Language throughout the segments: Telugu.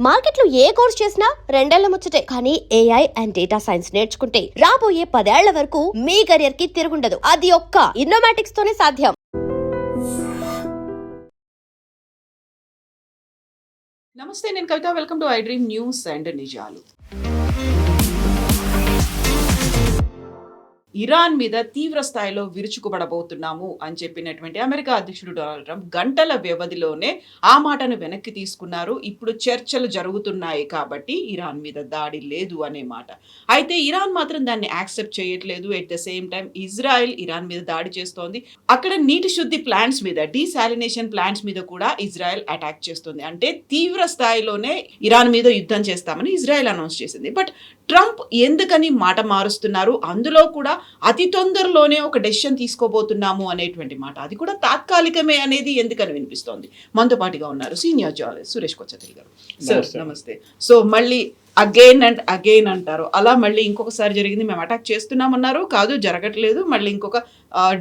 మార్కెట్లో ఏ కోర్స్ చేసినా రెండేళ్ల ముచ్చటే. కానీ ఏఐ అండ్ డేటా సైన్స్ నేర్చుకుంటే రాబోయే 10 ఏళ్ల వరకు మీ కెరియర్ కి తిరుగుండదు. అది ఒక్క ఇన్నోమాటిక్స్ తోనే సాధ్యం. నమస్తే, నేను Kavitha. Welcome to I dream news and నిజాలు. ఇరాన్ మీద తీవ్ర స్థాయిలో విరుచుకుపడబోతున్నాము అని చెప్పినటువంటి అమెరికా అధ్యక్షుడు డొనాల్డ్ ట్రంప్ గంటల వ్యవధిలోనే ఆ మాటను వెనక్కి తీసుకున్నారు. ఇప్పుడు చర్చలు జరుగుతున్నాయి కాబట్టి ఇరాన్ మీద దాడి లేదు అనే మాట. అయితే ఇరాన్ మాత్రం దాన్ని యాక్సెప్ట్ చేయట్లేదు. At the same time Israel Iran మీద దాడి చేస్తోంది. అక్కడ నీటి శుద్ధి ప్లాంట్స్ మీద, డీసాలినేషన్ ప్లాంట్స్ మీద కూడా ఇజ్రాయెల్ అటాక్ చేస్తుంది. అంటే తీవ్ర స్థాయిలోనే ఇరాన్ మీద యుద్ధం చేస్తామని ఇజ్రాయెల్ అనౌన్స్ చేసింది. బట్ ట్రంప్ ఎందుకని మాట మారుస్తున్నారు? అందులో కూడా అతి తొందరలోనే ఒక డెసిషన్ తీసుకోబోతున్నాము అనేటువంటి మాట, అది కూడా తాత్కాలికమే అనేది ఎందుకని వినిపిస్తోంది. మనతో పాటుగా ఉన్నారు సీనియర్ జర్నలిస్ట్ సురేష్ కొచ్చతిరి గారు. సార్ నమస్తే. సో మళ్ళీ అగైన్ అండ్ అగైన్ అంటారు, అలా మళ్ళీ ఇంకొకసారి జరిగింది, మేము అటాక్ చేస్తున్నామన్నారు, కాదు జరగట్లేదు, మళ్ళీ ఇంకొక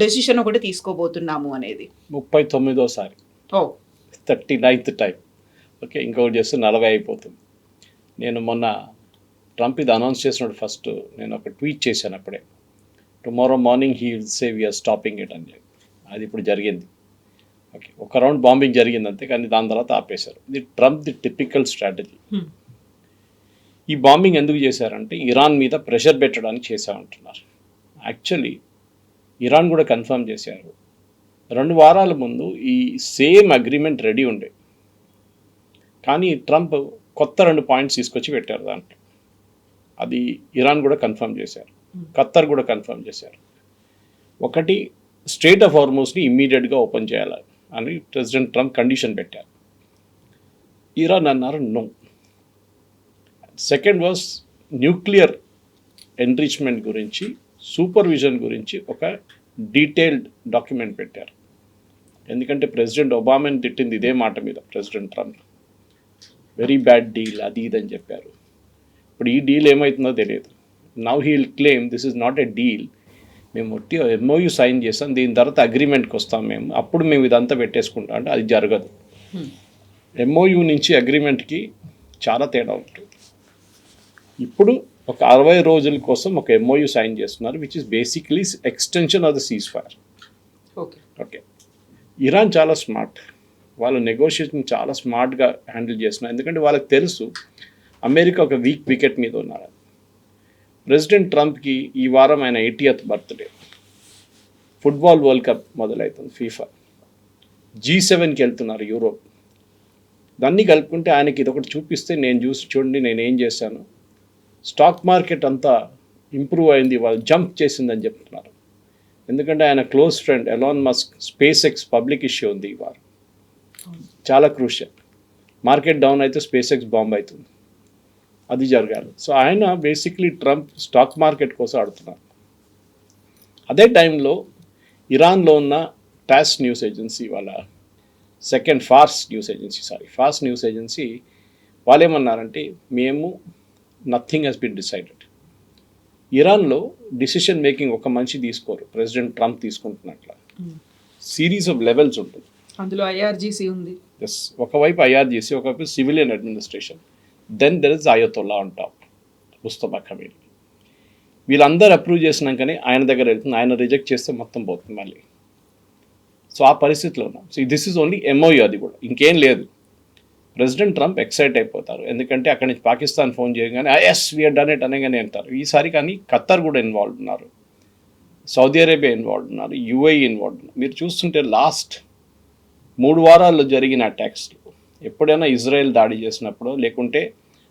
డెసిషన్ ఒకటి తీసుకోబోతున్నాము అనేది 39వ ఓ 39th టైం. ఓకే, ఇంకొకటి చేస్తే 40 అయిపోతుంది. నేను మొన్న ట్రంప్ ఇది అనౌన్స్ చేసినప్పుడు ఫస్ట్ నేను ఒక ట్వీట్ చేశాను. అప్పుడే tomorrow morning he will say we are stopping it అని. అది ఇప్పుడు జరిగింది. ఓకే, ఒక రౌండ్ బాంబింగ్ జరిగింది అంతే, కానీ దాని తర్వాత ఆపేశారు. ఇది ట్రంప్ ది టిపికల్ స్ట్రాటజీ. ఈ బాంబింగ్ ఎందుకు చేశారంటే ఇరాన్ మీద ప్రెషర్ పెట్టడానికి చేశామంటున్నారు. యాక్చువల్లీ ఇరాన్ కూడా కన్ఫర్మ్ చేశారు. 2 వారాల ముందు ఈ సేమ్ అగ్రిమెంట్ రెడీ ఉండే, కానీ ట్రంప్ కొత్త 2 పాయింట్స్ తీసుకొచ్చి పెట్టారు దాంట్లో. అది ఇరాన్ కూడా కన్ఫర్మ్ చేశారు, ఖత్తర్ కూడా కన్ఫర్మ్ చేశారు. ఒకటి, స్ట్రెయిట్ ఆఫ్ హార్మోస్ని ఇమ్మీడియట్గా ఓపెన్ చేయాలి అని ప్రెసిడెంట్ ట్రంప్ కండిషన్ పెట్టారు. ఇరాన్ అన్నారు no. Second was nuclear enrichment గురించి, సూపర్విజన్ గురించి ఒక డీటెయిల్డ్ డాక్యుమెంట్ పెట్టారు. ఎందుకంటే ప్రెసిడెంట్ ఒబామాని తిట్టింది ఇదే మాట మీద president Trump. Very bad deal, అది ఇదని చెప్పారు. ఇప్పుడు ఈ డీల్ ఏమవుతుందో తెలియదు. Now he will claim this is not a deal, మేము ఎంఓయూ సైన్ చేస్తాం, దీని తర్వాత అగ్రిమెంట్కి వస్తాం మేము, అప్పుడు మేము ఇదంతా పెట్టేసుకుంటాం. అంటే అది జరగదు. ఎంఓయూ నుంచి అగ్రిమెంట్కి చాలా తేడా ఉంటుంది. ఇప్పుడు ఒక 60 రోజుల కోసం ఒక ఎంఓయూ సైన్ చేస్తున్నారు, which is basically extension of the cease fire. Okay, Iran చాలా స్మార్ట్, వాళ్ళు నెగోషియేషన్ చాలా స్మార్ట్గా హ్యాండిల్ చేస్తున్నారు. ఎందుకంటే వాళ్ళకి తెలుసు అమెరికా ఒక వీక్ వికెట్ మీద ఉన్నారు. ప్రెసిడెంట్ ట్రంప్కి ఈ వారం ఆయన 80th birthday, football world cup మొదలవుతుంది, ఫీఫా, G7కి వెళ్తున్నారు యూరోప్. దాన్ని కలుపుకుంటే ఆయనకి ఇదొకటి చూపిస్తే, నేను చూడండి నేను ఏం చేశాను, స్టాక్ మార్కెట్ అంతా ఇంప్రూవ్ అయింది, వాళ్ళు జంప్ చేసిందని చెప్తున్నారు. ఎందుకంటే ఆయన close friend Elon Musk space X public issue ఉంది ఈ వారం, చాలా క్రూషియల్. మార్కెట్ డౌన్ అయితే స్పేస్ ఎక్స్ బాంబ్ అవుతుంది, అది జరగాలి. సో ఆయన బేసిక్లీ ట్రంప్ స్టాక్ మార్కెట్ కోసం ఆడుతున్నారు. అదే టైంలో ఇరాన్లో ఉన్న టాస్ న్యూస్ ఏజెన్సీ, వాళ్ళ ఫాస్ట్ న్యూస్ ఏజెన్సీ వాళ్ళు ఏమన్నారంటే, మేము నథింగ్ హెస్ బీన్ డిసైడెడ్. ఇరాన్లో డిసిషన్ మేకింగ్ ఒక మనిషి తీసుకోరు, ప్రెసిడెంట్ ట్రంప్ తీసుకుంటున్నట్ల సిరీస్ ఆఫ్ లెవెల్స్ ఉంటుంది. అందులో ఐఆర్జీసీ ఉంది. ఎస్, ఒకవైపు ఐఆర్జీసీ, ఒకవైపు civilian administration, then there is Ayatollah on top, Mustafa Khamenei. వీళ్ళందరూ అప్రూవ్ చేసినాకనే ఆయన దగ్గర వెళ్తుంది, ఆయన రిజెక్ట్ చేస్తే మొత్తం పోతుంది మళ్ళీ. సో ఆ పరిస్థితిలో ఉన్నాం. So this is only MoU, అది కూడా ఇంకేం లేదు. ప్రెసిడెంట్ ట్రంప్ ఎక్సైట్ అయిపోతారు, ఎందుకంటే అక్కడి నుంచి పాకిస్తాన్ ఫోన్ చేయగానే ఎస్ వీఆర్ డన్ ఇట్ అనగానే అంటారు. ఈసారి కానీ ఖత్తర్ కూడా ఇన్వాల్వ్ ఉన్నారు, సౌదీ అరేబియా ఇన్వాల్వ్ ఉన్నారు, యుఏఈ ఇన్వాల్వ్ ఉన్నారు. మీరు చూస్తుంటే లాస్ట్ 3 వారాల్లో జరిగిన అటాక్స్లో ఎప్పుడైనా ఇజ్రాయెల్ దాడి చేసినప్పుడు, లేకుంటే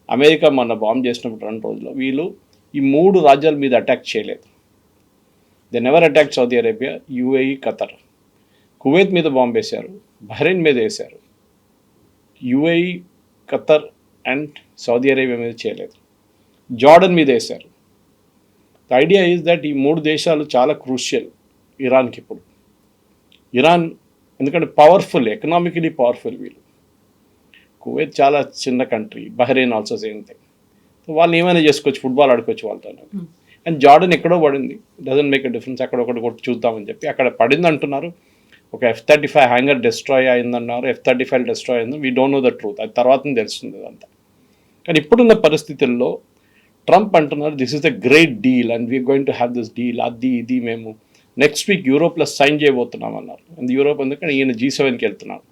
అమెరికా మొన్న బాంబ్ చేసినప్పుడు 2 రోజుల్లో వీళ్ళు ఈ 3 రాజ్యాల మీద అటాక్ చేయలేదు. They never attack Saudi Arabia, UAE, Qatar. Kuwait మీద బాంబ్ వేశారు, బహ్రెయిన్ మీద వేశారు, UAE, Qatar and Saudi Arabia మీద చేయలేదు. జార్డన్ మీద వేశారు. ద ఐడియా ఈజ్ దట్ ఈ 3 దేశాలు చాలా క్రూషియల్ ఇరాన్కి ఇప్పుడు. ఇరాన్ ఎందుకంటే పవర్ఫుల్, ఎకనామికలీ పవర్ఫుల్ వీళ్ళు. కువైత్ చాలా చిన్న country, Bahrain also same thing. So వాళ్ళు ఏమైనా చేసుకోవచ్చు, ఫుట్బాల్ ఆడుకోవచ్చు వాళ్ళతో. అండ్ జార్డన్ ఎక్కడో పడింది, డజంట్ మేక్ ఎ డిఫరెన్స్, అక్కడ ఒకటి కొట్టి చూద్దామని చెప్పి అక్కడ పడింది అంటున్నారు. ఒక F-35 హ్యాంగర్ డిస్ట్రాయ్ అయిందన్నారు, F-35 డిస్ట్రాయ్ అయింది. We don't know the truth, అది తర్వాత తెలుస్తుంది అదంతా. కానీ ఇప్పుడున్న పరిస్థితుల్లో ట్రంప్ అంటున్నారు this is the great deal and we are going to have this deal, అది ఇది మేము నెక్స్ట్ వీక్ యూరోప్లో సైన్ చేయబోతున్నాం అన్నారు. యూరోప్ ఎందుకంటే ఈయన G7కి వెళ్తున్నాడు.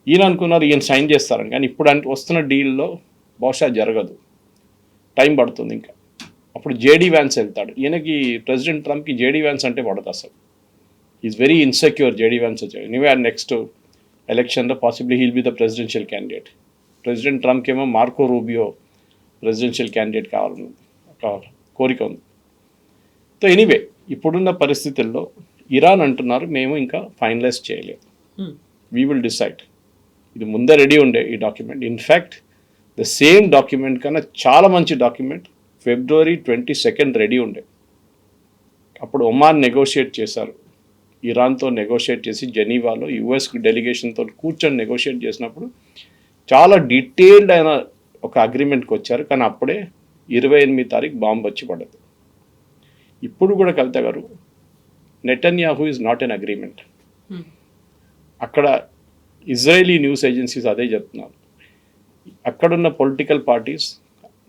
ఈయన అనుకున్నారు ఈయన సైన్ చేస్తారని, కానీ ఇప్పుడు అంటే వస్తున్న డీల్లో బహుశా జరగదు, టైం పడుతుంది ఇంకా. అప్పుడు జేడీ వ్యాన్స్ వెళ్తాడు. ఈయనకి ప్రెసిడెంట్ ట్రంప్కి జేడీ వ్యాన్స్ అంటే పడదు అసలు. Is very insecure JD Vance వచ్చాడు. ఎనీవే నెక్స్ట్ ఎలక్షన్లో possibly he'll be the presidential candidate. President ట్రంప్కి ఏమో మార్కో రూబియో ప్రెసిడెన్షియల్ క్యాండిడేట్ కావాలని ఒక కోరిక ఉంది. సో ఎనీవే ఇప్పుడున్న పరిస్థితుల్లో ఇరాన్ అంటున్నారు మేము ఇంకా ఫైనలైజ్ చేయలేదు, వీ విల్ డిసైడ్. ఇది ముందే రెడీ ఉండే ఈ document. In fact the same document కన్నా చాలా మంచి డాక్యుమెంట్ February 22 రెడీ ఉండే. అప్పుడు ఒమాన్ నెగోషియేట్ చేశారు, ఇరాన్తో నెగోషియేట్ చేసి జెనీవాలో యుఎస్ డెలిగేషన్తో కూర్చొని నెగోషియేట్ చేసినప్పుడు చాలా డీటెయిల్డ్ అయిన ఒక అగ్రిమెంట్కి వచ్చారు. కానీ అప్పుడే 28 తారీఖు బాంబు వచ్చి పడదు. ఇప్పుడు కూడా కవిత గారు Netanyahu is not an agreement. అక్కడ ఇజ్రాయేలీ న్యూస్ ఏజెన్సీస్ అదే చెప్తున్నారు. అక్కడున్న పొలిటికల్ పార్టీస్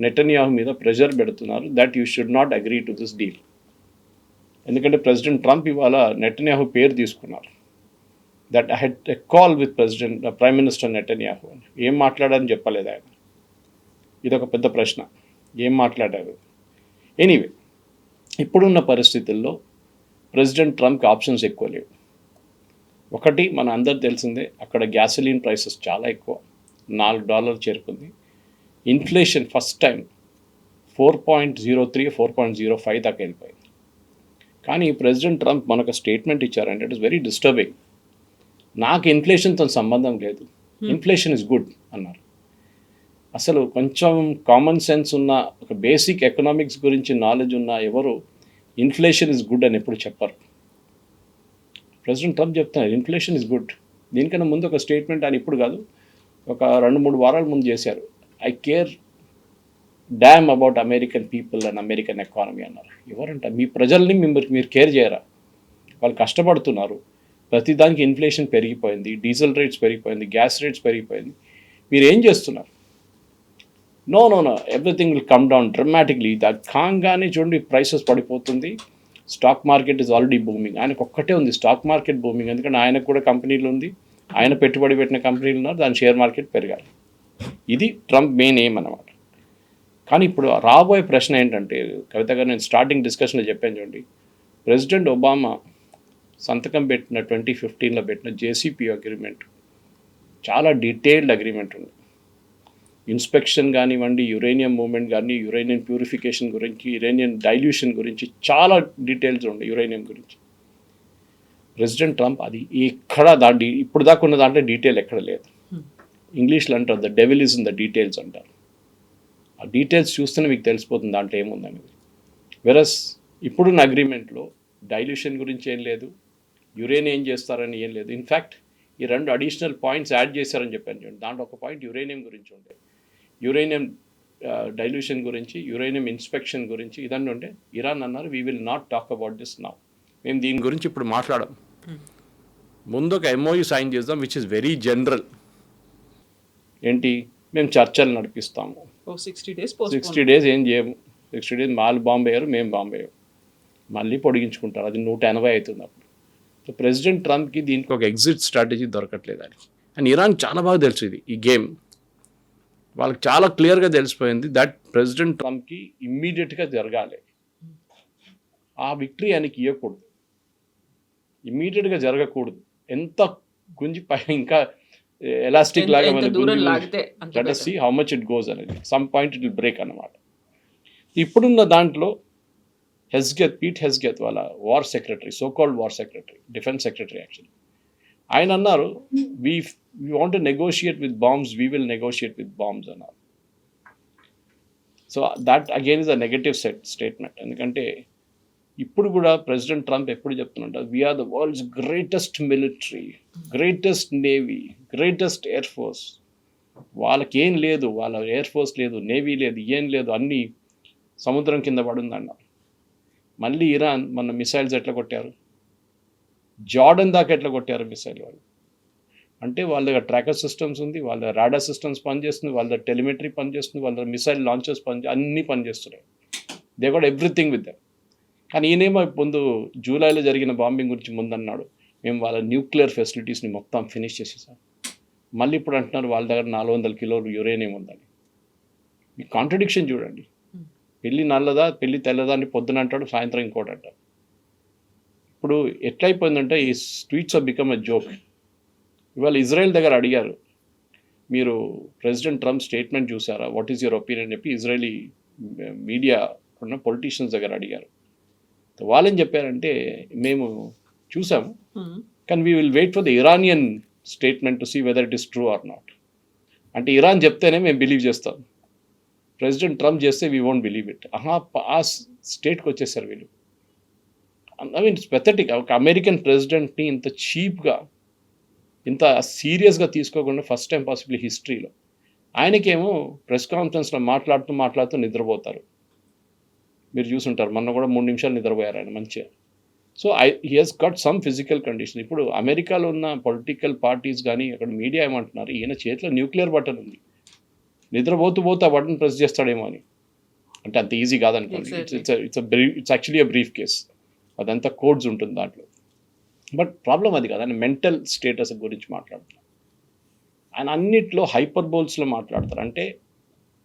నెటన్యాహు మీద ప్రెషర్ పెడుతున్నారు that you should not agree to this deal. ఎందుకంటే ప్రెసిడెంట్ ట్రంప్ ఇవాళ నెటన్యాహు పేరు తీసుకున్నారు. That I head a call with prime minister Netanyahu అని. ఏం మాట్లాడారని చెప్పలేదు ఆయన. ఇదొక పెద్ద ప్రశ్న, ఏం మాట్లాడారు. ఎనీవే ఇప్పుడున్న పరిస్థితుల్లో ప్రెసిడెంట్ ట్రంప్కి ఆప్షన్స్ ఎక్కువ లేవు. ఒకటి మన అందరు తెలిసిందే, అక్కడ గ్యాసోలిన్ ప్రైసెస్ చాలా ఎక్కువ, $4 చేరుకుంది. ఇన్ఫ్లేషన్ ఫస్ట్ టైం 4.03 4.05 దాకా వెళ్ళిపోయింది. కానీ ప్రెసిడెంట్ ట్రంప్ మనకు స్టేట్మెంట్ ఇచ్చారంటే ఇట్ ఇస్ వెరీ డిస్టర్బింగ్. నాకు ఇన్ఫ్లేషన్తో సంబంధం లేదు, ఇన్ఫ్లేషన్ ఇస్ గుడ్ అన్నారు. అసలు కొంచెం కామన్ సెన్స్ ఉన్న, ఒక బేసిక్ ఎకనామిక్స్ గురించి నాలెడ్జ్ ఉన్న ఎవరు ఇన్ఫ్లేషన్ ఇస్ గుడ్ అని ఎప్పుడు చెప్పరు. ప్రెసిడెంట్ ట్రంప్ చెప్తున్నారు ఇన్ఫ్లేషన్ ఇస్ గుడ్. దీనికన్నా ముందు ఒక స్టేట్మెంట్ ఆయన ఇప్పుడు కాదు, ఒక 2-3 వారాల ముందు చేశారు. I care dam about American people and American economy అన్నారు. ఎవరంట? మీ ప్రజల్ని మీరు కేర్ చేయరా? వాళ్ళు కష్టపడుతున్నారు, ప్రతిదానికి ఇన్ఫ్లేషన్ పెరిగిపోయింది, డీజిల్ రేట్స్ పెరిగిపోయింది, గ్యాస్ రేట్స్ పెరిగిపోయింది, మీరు ఏం చేస్తున్నారు? Know everything will come down డ్రమాటిక్లీ. అది కాగానే చూడండి ప్రైసెస్ పడిపోతుంది, stock market is already booming. ఆయనకు ఒక్కటే ఉంది స్టాక్ మార్కెట్ బూమింగ్, ఎందుకంటే ఆయనకు కూడా కంపెనీలు ఉంది, ఆయన పెట్టుబడి పెట్టిన కంపెనీలు ఉన్నారు, దాని షేర్ మార్కెట్ పెరగాలి. ఇది ట్రంప్ మెయిన్ ఎయిమ్ అన్నమాట. కానీ ఇప్పుడు రాబోయే ప్రశ్న ఏంటంటే కవిత గారు, నేను స్టార్టింగ్ డిస్కషన్లో చెప్పాను చూడండి, ప్రెసిడెంట్ ఒబామా సంతకం పెట్టిన 2015లో పెట్టిన JCPOA అగ్రిమెంట్ చాలా డీటెయిల్డ్ అగ్రిమెంట్ ఉంది. ఇన్స్పెక్షన్ కానివ్వండి, యురేనియం మూవ్మెంట్ కానీ, యురేనియం ప్యూరిఫికేషన్ గురించి, యురేనియం డైల్యూషన్ గురించి చాలా డీటెయిల్స్ ఉండే యురేనియం గురించి. ప్రెసిడెంట్ ట్రంప్ అది ఎక్కడ ఇప్పుడు దాకా ఉన్న దాంట్లో డీటెయిల్ ఎక్కడ లేదు. ఇంగ్లీష్లో అంటారు the devil is in the details అంటారు. ఆ డీటెయిల్స్ చూస్తేనే మీకు తెలిసిపోతుంది దాంట్లో ఏముందనేది. వెరస్ ఇప్పుడున్న అగ్రిమెంట్లో డైల్యూషన్ గురించి ఏం లేదు, యురేనియం ఏం చేస్తారని ఏం లేదు. ఇన్ఫ్యాక్ట్ ఈ 2 అడిషనల్ పాయింట్స్ యాడ్ చేశారని చెప్పాను చూడండి. దాంట్లో ఒక పాయింట్ యురేనియం గురించి ఉండే, యురేనియం డైల్యూషన్ గురించి, యురేనియం ఇన్స్పెక్షన్ గురించి ఇదన్నీ ఉండే. ఇరాన్ అన్నారు we will not talk about this now, మేము దీని గురించి ఇప్పుడు మాట్లాడం, ముందు ఒక MOU సైన్ చేద్దాం విచ్ ఇస్ వెరీ జనరల్. ఏంటి, మేము చర్చలు నడిపిస్తాము, 60 days ఏం చేయము, 60 days వాళ్ళు బాంబు వేయరు, మేము బాంబు వేయము, మళ్ళీ పొడిగించుకుంటారు. అది 180 అవుతుంది అప్పుడు. సో ప్రెసిడెంట్ ట్రంప్కి దీనికి ఒక ఎగ్జిట్ స్ట్రాటజీ దొరకట్లేదు అని. అండ్ ఇరాన్ చాలా బాగా తెలుసు ఇది, ఈ గేమ్ వాళ్ళకి చాలా క్లియర్గా తెలిసిపోయింది దట్ ప్రెసిడెంట్ ట్రంప్కి ఇమ్మీడియట్గా జరగాలి, ఆ విక్టరీ ఆయనకి ఇవ్వకూడదు, ఇమ్మీడియట్గా జరగకూడదు. ఎంత గుంజి ఇంకా ఎలాస్టిక్ లాగా let us see how much it goes అనేది. Some point it will break అన్నమాట. ఇప్పుడున్న దాంట్లో పీట్ హెస్గెత్ వాళ్ళ war secretary, so called war secretary, defence secretary actually, ఆయన అన్నారు we want to negotiate with bombs, we will negotiate with bombs అన్నారు. So that again is a negative statement. ఎందుకంటే ఇప్పుడు కూడా ప్రెసిడెంట్ ట్రంప్ ఎప్పుడు చెప్తున్నట్టు we are the world's greatest military, greatest navy, greatest air force. వాళ్ళకి ఏం లేదు, వాళ్ళ ఎయిర్ ఫోర్స్ లేదు, నేవీ లేదు, ఏం లేదు, అన్నీ సముద్రం కింద పడుందన్న. మళ్ళీ ఇరాన్ మన మిసైల్స్ ఎట్లా కొట్టారు, జార్డన్ దాకా ఎట్లా కొట్టారు మిసైల్ వాళ్ళు. అంటే వాళ్ళ దగ్గర ట్రాకర్ సిస్టమ్స్ ఉంది, వాళ్ళ రాడార్ సిస్టమ్స్ పనిచేస్తుంది, వాళ్ళ టెలిమెట్రీ పనిచేస్తుంది, వాళ్ళ మిసైల్ లాంచర్స్ అన్నీ పనిచేస్తున్నాయి. They goat everything with them. కానీ ఈయనేమో ముందు జూలైలో జరిగిన బాంబింగ్ గురించి ముందన్నాడు, మేము వాళ్ళ న్యూక్లియర్ ఫెసిలిటీస్ని మొత్తం ఫినిష్ చేసేసాం. మళ్ళీ ఇప్పుడు అంటున్నారు వాళ్ళ దగ్గర 400 కిలోలు యురేనియం ఉందని. ఈ కాంట్రడిక్షన్ చూడండి. పెళ్ళి నల్లదా పెళ్ళి తెల్లదా అని పొద్దున అంటాడు, సాయంత్రం ఇంకోటి అంటాడు. ఇప్పుడు ఎట్లయిపోయిందంటే ఈ tweets have become a joke. ఇవాళ ఇజ్రాయెల్ దగ్గర అడిగారు, మీరు ప్రెసిడెంట్ ట్రంప్ స్టేట్మెంట్ చూసారా, వాట్ ఈస్ యువర్ ఒపీనియన్ చెప్పి ఇజ్రాయలీ మీడియా ఉన్న పొలిటీషియన్స్ దగ్గర అడిగారు. వాళ్ళేం చెప్పారంటే, మేము చూసాము కానీ we will wait for the Iranian statement to see whether it is true or not. అంటే ఇరాన్ చెప్తేనే మేము బిలీవ్ చేస్తాం, ప్రెసిడెంట్ ట్రంప్ చేస్తే వీ వోంట్ బిలీవ్ ఇట్. ఆ స్టేట్కి వచ్చేసారు వీళ్ళు. I mean it's pathetic. ఒక అమెరికన్ ప్రెసిడెంట్ని ఇంత చీప్గా, ఇంత సీరియస్గా తీసుకోకుండా ఫస్ట్ టైం పాసిబుల్ హిస్టరీలో. ఆయనకేమో ప్రెస్ కాన్ఫరెన్స్లో మాట్లాడుతూ నిద్రపోతారు. మీరు చూసుంటారు, మొన్న కూడా 3 నిమిషాలు నిద్రపోయారు ఆయన మంచిగా. So he he's got some physical condition. ఇప్పుడు అమెరికాలో ఉన్న పొలిటికల్ పార్టీస్ కానీ అక్కడ మీడియా ఏమంటున్నారు, ఈయన చేతిలో న్యూక్లియర్ బటన్ ఉంది, నిద్రపోతూ ఆ బటన్ ప్రెస్ చేస్తాడేమో అని. అంటే అంత ఈజీ కాదనుకోండి. It's actually a briefcase. అదంతా కోడ్స్ ఉంటుంది దాంట్లో. బట్ ప్రాబ్లం అది కాదు, ఆయన మెంటల్ స్టేటస్ గురించి మాట్లాడుతున్నాను. ఆయన అన్నిట్లో హైపర్బోల్స్లో మాట్లాడతారు. అంటే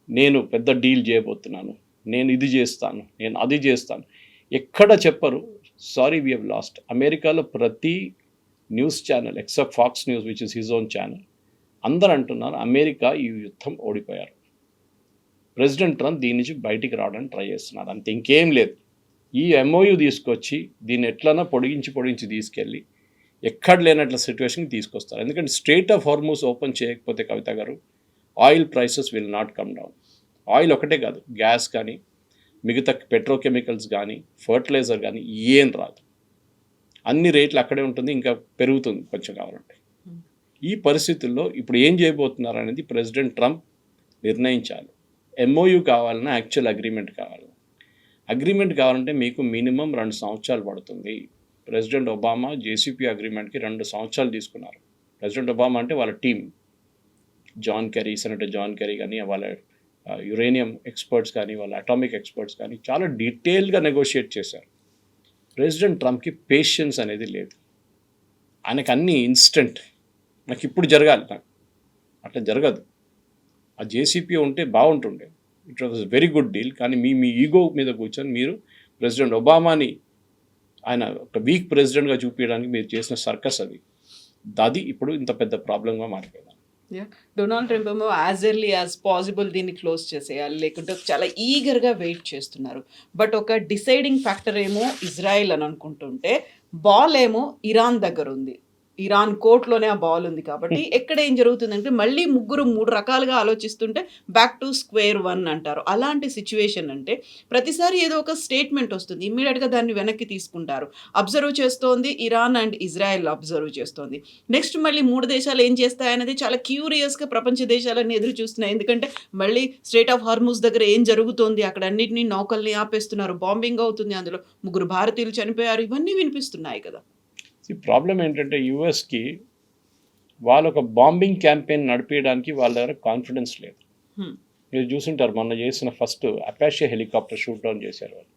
నేను పెద్ద డీల్ చేయబోతున్నాను, నేను ఇది చేస్తాను, నేను అది చేస్తాను. ఎక్కడ చెప్పరు సారీ వీ హ్యావ్ లాస్ట్. అమెరికాలో ప్రతి news channel except Fox News which is his own channel, అందరు అంటున్నారు అమెరికా ఈ యుద్ధం ఓడిపోయారు, ప్రెసిడెంట్ ట్రంప్ దీని నుంచి బయటికి రావడానికి ట్రై చేస్తున్నారు, అంతే, ఇంకేం లేదు. ఈ ఎంఓయూ తీసుకొచ్చి దీన్ని ఎట్లన్నా పొడిగించి తీసుకెళ్ళి ఎక్కడ లేనట్ల సిచ్యువేషన్కి తీసుకొస్తారు. ఎందుకంటే స్ట్రెయిట్ ఆఫ్ హార్మూజ్ ఓపెన్ చేయకపోతే కవిత గారు, oil prices will not come down. Oil ఒకటే కాదు, గ్యాస్ కానీ మిగతా పెట్రోకెమికల్స్ కానీ ఫర్టిలైజర్ కానీ ఏం రాదు. అన్ని రేట్లు అక్కడే ఉంటుంది, ఇంకా పెరుగుతుంది కొంచెం కావాలంటే. ఈ పరిస్థితుల్లో ఇప్పుడు ఏం చేయబోతున్నారు అనేది ప్రెసిడెంట్ ట్రంప్ నిర్ణయించాలి. ఎంఓయూ కావాలన్నా యాక్చువల్ అగ్రిమెంట్ కావాలి. అగ్రిమెంట్ కావాలంటే మీకు మినిమం 2 సంవత్సరాలు పడుతుంది. ప్రెసిడెంట్ ఒబామా జేసీపీ అగ్రిమెంట్కి 2 సంవత్సరాలు తీసుకున్నారు. ప్రెసిడెంట్ ఒబామా అంటే వాళ్ళ టీం, సెనేటర్ జాన్ కెరీ కానీ, వాళ్ళ యురేనియం ఎక్స్పర్ట్స్ కానీ, వాళ్ళ అటామిక్ ఎక్స్పర్ట్స్ కానీ చాలా డీటెయిల్గా నెగోషియేట్ చేశారు. ప్రెసిడెంట్ ట్రంప్కి పేషెన్స్ అనేది లేదు. ఆయనకు అన్నీ ఇన్స్టెంట్, నాకు ఇప్పుడు జరగాలి, నాకు అట్లా జరగదు. ఆ జేసీపీ ఉంటే బాగుంటుండే, it was very good deal. కానీ మీ ఈగో మీద కూర్చొని మీరు ప్రెసిడెంట్ ఒబామాని ఆయన ఒక వీక్ ప్రెసిడెంట్గా చూపించడానికి మీరు చేసిన సర్కస్ అది ఇప్పుడు ఇంత పెద్ద ప్రాబ్లంగా మారిపోయింది. డొనాల్డ్ ట్రంప్ ఏమో యాజ్ ఎర్లీ యాజ్ పాసిబుల్ దీన్ని క్లోజ్ చేసేయాలి, లేకుంటే చాలా ఈగర్గా వెయిట్ చేస్తున్నారు. బట్ ఒక డిసైడింగ్ ఫ్యాక్టర్ ఏమో ఇజ్రాయెల్ అని అనుకుంటుంటే, బాల్ ఏమో ఇరాన్ దగ్గర ఉంది. ఇరాన్ కోర్టులోనే ఆ బాల్ ఉంది. కాబట్టి ఎక్కడ ఏం జరుగుతుందంటే మళ్ళీ ముగ్గురు 3 రకాలుగా ఆలోచిస్తుంటే బ్యాక్ టు స్క్వేర్ 1 అంటారు. అలాంటి సిచ్యువేషన్ అంటే ప్రతిసారి ఏదో ఒక స్టేట్మెంట్ వస్తుంది, ఇమ్మీడియట్గా దాన్ని వెనక్కి తీసుకుంటారు. అబ్జర్వ్ చేస్తోంది ఇరాన్ అండ్ ఇజ్రాయెల్ అబ్జర్వ్ చేస్తోంది. నెక్స్ట్ మళ్ళీ 3 దేశాలు ఏం చేస్తాయనేది చాలా క్యూరియస్గా ప్రపంచ దేశాలన్నీ ఎదురు చూస్తున్నాయి. ఎందుకంటే మళ్ళీ స్ట్రెయిట్ ఆఫ్ హార్మూజ్ దగ్గర ఏం జరుగుతోంది, అక్కడ అన్నింటినీ నౌకల్ని ఆపేస్తున్నారు, బాంబింగ్ అవుతుంది, అందులో 3 భారతీయులు చనిపోయారు, ఇవన్నీ వినిపిస్తున్నాయి కదా. ఈ ప్రాబ్లం ఏంటంటే యుఎస్కి వాళ్ళు ఒక బాంబింగ్ క్యాంపెయిన్ నడిపించడానికి వాళ్ళ దగ్గర కాన్ఫిడెన్స్ లేదు. మీరు చూసుంటారు, మొన్న చేసిన ఫస్ట్ అపాషే హెలికాప్టర్ షూట్ డౌన్ చేశారు వాళ్ళు.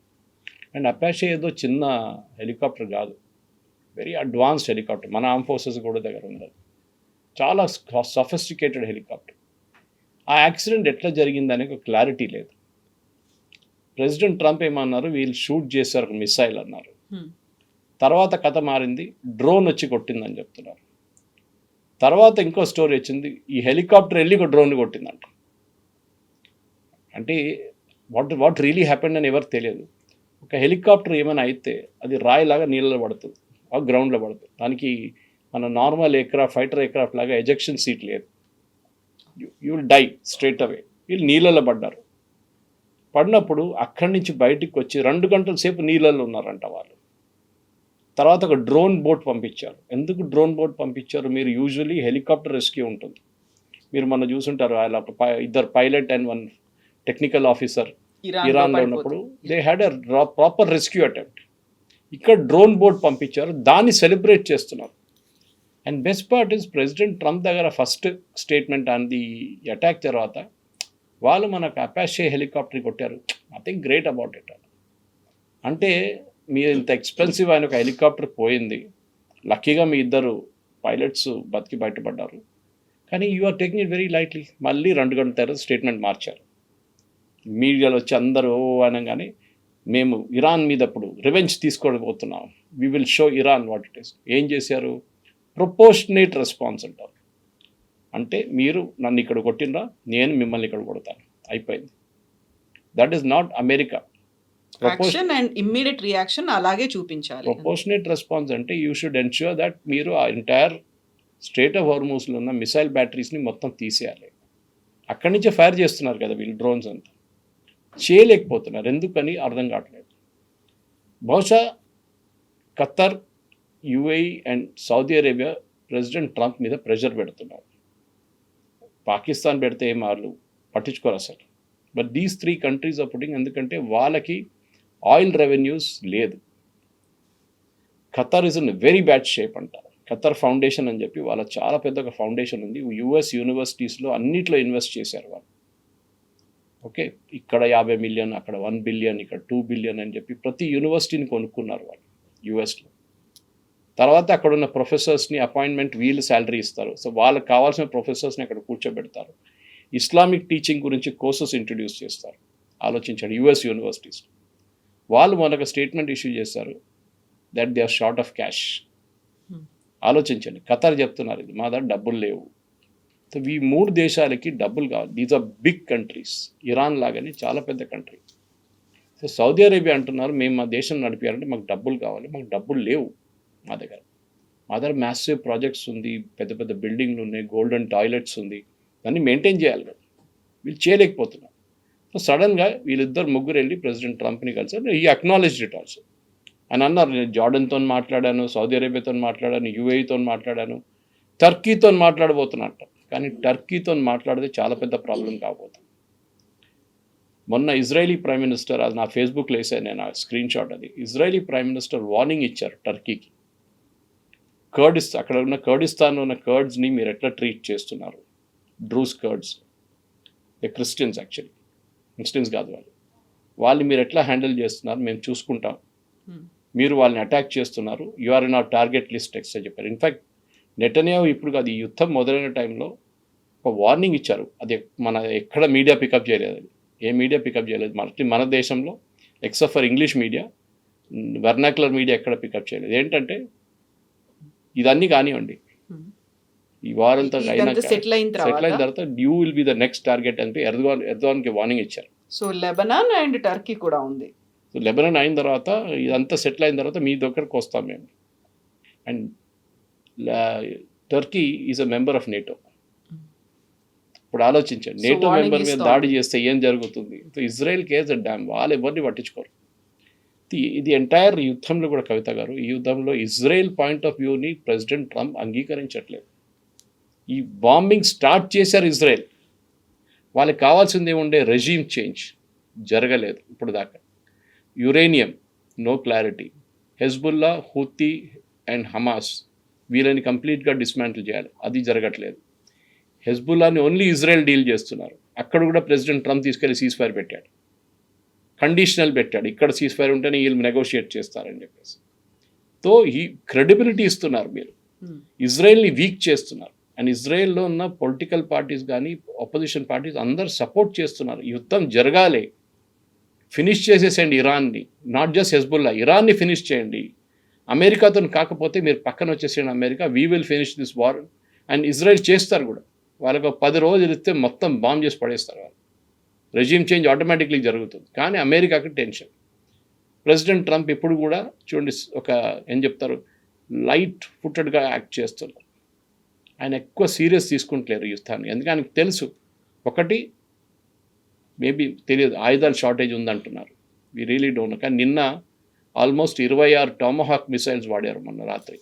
అండ్ అపాషే ఏదో చిన్న హెలికాప్టర్ కాదు, వెరీ అడ్వాన్స్డ్ హెలికాప్టర్. మన ఆర్మ్ ఫోర్సెస్ కూడా దగ్గర ఉంది, చాలా సఫిస్టికేటెడ్ హెలికాప్టర్. ఆ యాక్సిడెంట్ ఎట్లా జరిగిందనే ఒక క్లారిటీ లేదు. ప్రెసిడెంట్ ట్రంప్ ఏమన్నారు, వీళ్ళు షూట్ చేశారు ఒక మిసైల్ అన్నారు. తర్వాత కథ మారింది, డ్రోన్ వచ్చి కొట్టిందని చెప్తున్నారు. తర్వాత ఇంకో స్టోరీ వచ్చింది, ఈ హెలికాప్టర్ వెళ్ళి ఒక డ్రోన్ కొట్టిందంట. అంటే వాట్ రియలీ హ్యాపెండ్ అని ఎవరికి తెలియదు. ఒక హెలికాప్టర్ ఏమైనా అయితే అది రాయిలాగా నీళ్ళలో పడుతుంది, ఆ గ్రౌండ్లో పడుతుంది. దానికి మన నార్మల్ ఫైటర్ ఎయిర్క్రాఫ్ట్ లాగా ఎజెక్షన్ సీట్ లేదు. యూ విల్ డై స్ట్రైట్ అవే. వీళ్ళు నీళ్ళలో పడ్డారు. పడినప్పుడు అక్కడి నుంచి బయటికి వచ్చి 2 గంటల సేపు నీళ్ళల్లో ఉన్నారంట వాళ్ళు. తర్వాత ఒక డ్రోన్ బోట్ పంపించారు. ఎందుకు డ్రోన్ బోట్ పంపించారు? మీరు యూజువలీ హెలికాప్టర్ రెస్క్యూ ఉంటుంది, మీరు మొన్న చూసుంటారు, ఆయన 2 పైలట్ అండ్ 1 టెక్నికల్ ఆఫీసర్ ఇరాన్లో ఉన్నప్పుడు they had a proper rescue attempt. ఇక్కడ డ్రోన్ బోట్ పంపించారు, దాన్ని సెలబ్రేట్ చేస్తున్నారు. And best part is President Trump దగ్గర first statement on the attack తర్వాత వాళ్ళు మనకు అపాషే హెలికాప్టర్ కొట్టారు, నథింగ్ గ్రేట్ అబౌట్ ఇట్. అంటే మీరు ఇంత ఎక్స్పెన్సివ్ అయిన ఒక హెలికాప్టర్ పోయింది, లక్కీగా మీ ఇద్దరు పైలట్స్ బతికి బయటపడ్డారు, కానీ you are taking it very lightly. మళ్ళీ 2 గంటల తర్వాత స్టేట్మెంట్ మార్చారు. మీడియాలో వచ్చి అందరూ అనగానే మేము ఇరాన్ మీద ఇప్పుడు రివెంజ్ తీసుకోబోతున్నాం, we will show Iran what it is. ఏం చేశారు? ప్రొపోర్షనేట్ రెస్పాన్స్ అంటారు. అంటే మీరు నన్ను ఇక్కడ కొట్టినరా, నేను మిమ్మల్ని ఇక్కడ కొడతాను, అయిపోయింది. That is not America. Action and immediate reaction అలాగే చూపించాలి. ప్రొపోర్షనేట్ రెస్పాన్స్ అంటే యూ షుడ్ ఎన్ష్యూర్ దట్ మీరు ఆ ఎంటైర్ స్ట్రేట్ ఆఫ్ హార్మూజ్లో ఉన్న మిసైల్ బ్యాటరీస్ని మొత్తం తీసేయాలి. అక్కడి నుంచే ఫైర్ చేస్తున్నారు కదా వీళ్ళు డ్రోన్స్ అంతా, చేయలేకపోతున్నారు. ఎందుకని అర్థం కావట్లేదు. బహుశా Qatar, UAE and Saudi Arabia president Trump మీద ప్రెషర్ పెడుతున్నారు. పాకిస్తాన్ పెడితే ఏం వాళ్ళు పట్టించుకోరు అసలు. But these 3 countries are putting, ఎందుకంటే వాళ్ళకి ఆయిల్ రెవెన్యూస్ లేదు. Qatar is in very bad shape అంటారు. ఖత్తర్ ఫౌండేషన్ అని చెప్పి వాళ్ళ చాలా పెద్ద ఒక ఫౌండేషన్ ఉంది. యుఎస్ యూనివర్సిటీస్లో అన్నిట్లో ఇన్వెస్ట్ చేశారు వాళ్ళు. ఓకే, ఇక్కడ 50 మిలియన్, అక్కడ 1 బిలియన్, ఇక్కడ 2 బిలియన్ అని చెప్పి ప్రతి యూనివర్సిటీని కొనుక్కున్నారు వాళ్ళు యుఎస్లో. తర్వాత అక్కడ ఉన్న ప్రొఫెసర్స్ని అపాయింట్మెంట్ వీళ్ళు శాలరీ ఇస్తారు. సో వాళ్ళకి కావాల్సిన ప్రొఫెసర్స్ని అక్కడ కూర్చోబెడతారు. ఇస్లామిక్ టీచింగ్ గురించి కోర్సెస్ ఇంట్రడ్యూస్ చేస్తారు. ఆలోచించండి, యుఎస్ యూనివర్సిటీస్ వాళ్ళు మనకు స్టేట్మెంట్ ఇష్యూ చేస్తారు that they are short of cash. ఆలోచించండి, ఖతర్ చెప్తున్నారు ఇది మా దగ్గర డబ్బులు లేవు. సో ఈ 3 దేశాలకి డబ్బులు కావాలి. These are big countries. Iran లాగానే చాలా పెద్ద కంట్రీ. సో సౌదీ అరేబియా అంటున్నారు మేము మా దేశం నడిపారంటే మాకు డబ్బులు కావాలి, మాకు డబ్బులు లేవు మా దగ్గర మ్యాసివ్ ప్రాజెక్ట్స్ ఉంది, పెద్ద పెద్ద బిల్డింగ్లు ఉన్నాయి, గోల్డెన్ టాయిలెట్స్ ఉంది, దాన్ని మెయింటైన్ చేయాలి కదా, వీళ్ళు చేయలేకపోతున్నారు. సో సడన్గా వీళ్ళిద్దరు ముగ్గురు వెళ్ళి ప్రెసిడెంట్ ట్రంప్ని కలిసారు. ఈ అక్నాలెడ్జ్డ్ ఇట్ ఆల్సో. అని అన్నారు, నేను జార్డన్తో మాట్లాడాను, సౌదీ అరేబియాతో మాట్లాడాను, యుఏఈతో మాట్లాడాను, టర్కీతో మాట్లాడబోతున్నట్ట. కానీ టర్కీతో మాట్లాడితే చాలా పెద్ద ప్రాబ్లం కాబోతుంది. మొన్న ఇజ్రాయలీ ప్రైమ్ మినిస్టర్, అది నా ఫేస్బుక్లో వేసాను నేను ఆ స్క్రీన్ షాట్, అది ఇజ్రాయలీ ప్రైమ్ మినిస్టర్ వార్నింగ్ ఇచ్చారు టర్కీకి. అక్కడ ఉన్న కర్డిస్తాన్లో ఉన్న కర్డ్స్ని మీరు ఎట్లా ట్రీట్ చేస్తున్నారు, Druze Kurds, the Christians, actually Muslims కాదు వాళ్ళు మీరు ఎట్లా హ్యాండిల్ చేస్తున్నారు మేము చూసుకుంటాం, మీరు వాళ్ళని అటాక్ చేస్తున్నారు, you are in our target list extra చెప్పారు. ఇన్ఫ్యాక్ట్ నెటన్యాహు ఇప్పుడు కాదు, ఈ యుద్ధం మొదలైన టైంలో ఒక వార్నింగ్ ఇచ్చారు. అది మన ఎక్కడ మీడియా పికప్ చేయలేదు, అది ఏ మీడియా పికప్ చేయలేదు మన దేశంలో, except for English media, vernacular media ఎక్కడ పికప్ చేయలేదు. ఏంటంటే ఇదన్నీ కానివ్వండి, ఈ వారంతా సెటిల్ అయిన తర్వాత you will be the next target అంటే ఎర్దోగాన్కి వార్నింగ్ ఇచ్చారు. సో లెబనాన్ అండ్ టర్కీ కూడా ఉంది. సో లెబనాన్ అయిన తర్వాత ఇదంతా సెటిల్ అయిన తర్వాత మీ దగ్గరకు వస్తాం మేము. And Turkey is a member of NATO. ఇప్పుడు ఆలోచించండి, నేటో మెంబర్ మీద దాడి చేస్తే ఏం జరుగుతుంది? సో ఇజ్రాయెల్ కేజ్ అ డ్యామ్, వాళ్ళు ఎవరిని పట్టించుకోరు. ఇది ఎంటైర్ యుద్ధంలో కూడా కవిత గారు, ఈ యుద్ధంలో ఇజ్రాయెల్ పాయింట్ ఆఫ్ వ్యూని ప్రెసిడెంట్ ట్రంప్ అంగీకరించట్లేదు. ఈ బాంబింగ్ స్టార్ట్ చేశారు ఇజ్రాయెల్, వాళ్ళకి కావాల్సింది ఏముండే రెజీమ్ చేంజ్, జరగలేదు ఇప్పుడు దాకా. Uranium, no clarity. Hezbollah, Houthi and Hamas, వీళ్ళని కంప్లీట్గా డిస్మాంటిల్ చేయాలి, అది జరగట్లేదు. హెజ్బుల్లాని ఓన్లీ ఇజ్రాయెల్ డీల్ చేస్తున్నారు. అక్కడ కూడా ప్రెసిడెంట్ ట్రంప్ తీసుకెళ్లి సీజ్ ఫైర్ పెట్టాడు, కండిషనల్ పెట్టాడు, ఇక్కడ సీజ్ ఫైర్ ఉంటేనే వీళ్ళు నెగోషియేట్ చేస్తారని చెప్పేసి. తో ఈ క్రెడిబిలిటీ ఇస్తున్నారు మీరు, ఇజ్రాయెల్ని వీక్ చేస్తున్నారు. అండ్ ఇజ్రాయెల్లో ఉన్న పొలిటికల్ పార్టీస్ కానీ ఆపోజిషన్ పార్టీస్ అందరు సపోర్ట్ చేస్తున్నారు. యుద్ధం జరగాలి, ఫినిష్ చేసేసేయండి ఇరాన్ని, నాట్ జస్ట్ హెజ్బుల్లా, ఇరాన్ని ఫినిష్ చేయండి. అమెరికాతో కాకపోతే మీరు పక్కన వచ్చేసేయండి America, we will finish this war. And Israel చేస్తారు కూడా, వాళ్ళకు 10 రోజులు ఇస్తే మొత్తం బాంబ్ చేసి పడేస్తారు వాళ్ళు. రెజ్యూమ్ చేంజ్ ఆటోమేటిక్లీ జరుగుతుంది. కానీ అమెరికాకి టెన్షన్. ప్రెసిడెంట్ ట్రంప్ ఇప్పుడు కూడా చూడండి ఒక ఏం చెప్తారు, లైట్ ఫుటెడ్గా యాక్ట్ చేస్తున్నారు. ఆయన ఎక్కువ సీరియస్ తీసుకుంటలేరు యుద్ధాన్ని, ఎందుకంటే ఆయనకు తెలుసు ఒకటి మేబీ తెలియదు ఆయుధాల షార్టేజ్ ఉందంటున్నారు, వి రియలీ డోంట్. కానీ నిన్న ఆల్మోస్ట్ 26 టామహాక్ మిసైల్స్ వాడారు మొన్న రాత్రి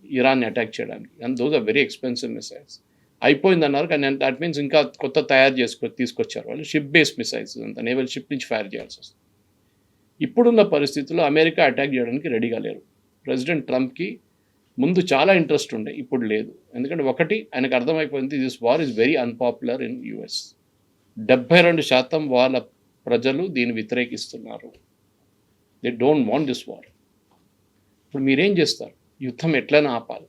ఇరాన్ని అటాక్ చేయడానికి. And those are very expensive missiles. అయిపోయిందన్నారు, కానీ దట్ మీన్స్ ఇంకా కొత్త తయారు తీసుకొచ్చారు వాళ్ళు, షిప్ బేస్డ్ మిసైల్స్, అంత నేవల్ షిప్ నుంచి ఫైర్ చేయాల్సి వస్తుంది. ఇప్పుడున్న పరిస్థితుల్లో అమెరికా అటాక్ చేయడానికి రెడీగా లేరు. ప్రెసిడెంట్ ట్రంప్కి ముందు చాలా ఇంట్రెస్ట్ ఉండే, ఇప్పుడు లేదు. ఎందుకంటే ఒకటి ఆయనకు అర్థమైపోయింది, this war is very unpopular in US. 72% వాళ్ళ ప్రజలు దీన్ని వ్యతిరేకిస్తున్నారు. They don't want this war. ఇప్పుడు మీరేం చేస్తారు? యుద్ధం ఎట్లైనా ఆపాలి.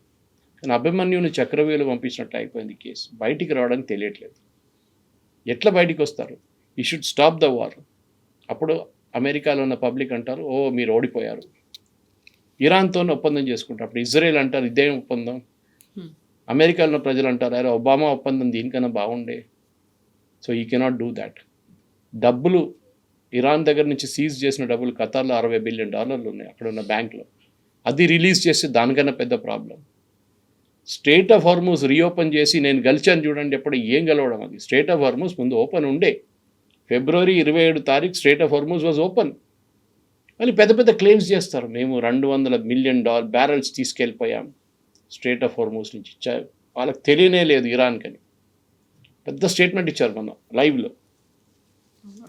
కానీ అభిమన్యుని చక్రవ్యూహలు పంపించినట్టు అయిపోయింది కేసు. బయటికి రావడానికి తెలియట్లేదు. ఎట్లా బయటికి వస్తారు? ఈ షుడ్ స్టాప్ ద వార్. అప్పుడు అమెరికాలో ఉన్న పబ్లిక్ అంటారు, ఓ మీరు ఓడిపోయారు. ఇరాన్తో ఒప్పందం చేసుకుంటారు. అప్పుడు ఇజ్రాయెల్ అంటారు, ఇదే ఒప్పందం. అమెరికాలో ఉన్న ప్రజలు అంటారు, అరే ఒబామా ఒప్పందం దీనికన్నా బాగుండే. సో ఈ కెనాట్ డూ దాట్. డబ్బులు ఇరాన్ దగ్గర నుంచి సీజ్ చేసిన డబ్బులు ఖతార్లో $60 బిలియన్ ఉన్నాయి అక్కడ ఉన్న బ్యాంక్లో. అది రిలీజ్ చేస్తే దానికన్నా పెద్ద problem. Strait of Hormuz reopen చేసి నేను గెలిచాను చూడండి, ఎప్పుడు ఏం గెలవడం అది. స్ట్రేట్ ఆఫ్ హార్మూజ్ ముందు ఓపెన్ ఉండే. February 27 strait of Hormuz was open. మళ్ళీ పెద్ద పెద్ద క్లెయిమ్స్ చేస్తారు, మేము $200 మిలియన్ బ్యారెల్స్ తీసుకెళ్ళిపోయాం స్ట్రేట్ ఆఫ్ హార్మూజ్ నుంచి. వాళ్ళకి తెలియనే లేదు ఇరాన్కని. పెద్ద స్టేట్మెంట్ ఇచ్చారు మనం లైవ్లో.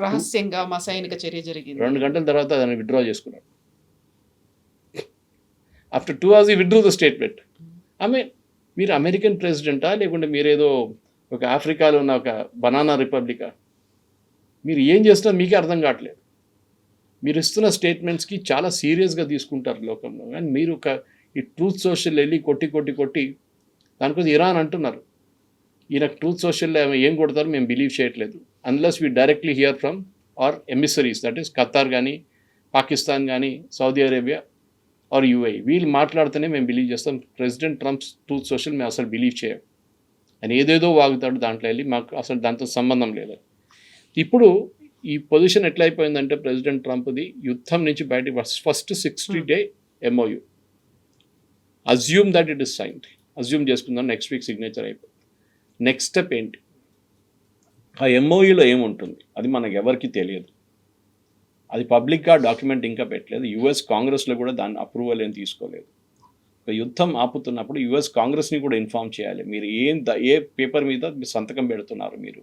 రహస్యంగా మా సైనిక చర్య జరిగింది. 2 గంటల తర్వాత దాన్ని విత్డ్రా చేసుకున్నాడు. After 2 hours withdrew the statement. మీరు అమెరికన్ ప్రెసిడెంటా లేకుంటే మీరేదో ఒక ఆఫ్రికాలో ఉన్న ఒక బనానా రిపబ్లికా? మీరు ఏం చేస్తున్నా మీకే అర్థం కావట్లేదు. మీరు ఇస్తున్న స్టేట్మెంట్స్కి చాలా సీరియస్గా తీసుకుంటారు లోకంలో. కానీ మీరు ఈ ట్రూత్ సోషల్ వెళ్ళి కొట్టి దానికోసం ఇరాన్ అంటున్నారు, ఈయన ట్రూత్ సోషల్లో ఏం కొడతారు మేము బిలీవ్ చేయట్లేదు unless we directly hear from our emissaries, that is Qatar కానీ పాకిస్తాన్ కానీ సౌదీ అరేబియా ఆర్ యూఏఈ. వీళ్ళు మాట్లాడితేనే మేము బిలీవ్ చేస్తాం. ప్రెసిడెంట్ ట్రంప్స్ ట్రూత్ సోషల్ మేము అసలు బిలీవ్ చేయం. ఆయన ఏదేదో వాగుతాడు దాంట్లో వెళ్ళి, మాకు అసలు దాంతో సంబంధం లేదు. ఇప్పుడు ఈ పొజిషన్ ఎట్లా అయిపోయిందంటే ప్రెసిడెంట్ ట్రంప్ది యుద్ధం నుంచి బయటకు first 60 day MOU. Assume that it is signed. Assume చేసుకుందాం, నెక్స్ట్ వీక్ సిగ్నేచర్ అయిపోయింది. నెక్స్ట్ స్టెప్ ఏంటి? ఆ MOUలో ఏముంటుంది అది మనకు ఎవరికి తెలియదు. అది పబ్లిక్గా డాక్యుమెంట్ ఇంకా పెట్టలేదు. యుఎస్ కాంగ్రెస్లో కూడా దాన్ని అప్రూవల్ ఏం తీసుకోలేదు. ఒక యుద్ధం ఆపుతున్నప్పుడు యుఎస్ కాంగ్రెస్ని కూడా ఇన్ఫార్మ్ చేయాలి, మీరు ఏ పేపర్ మీద మీరు సంతకం పెడుతున్నారు మీరు,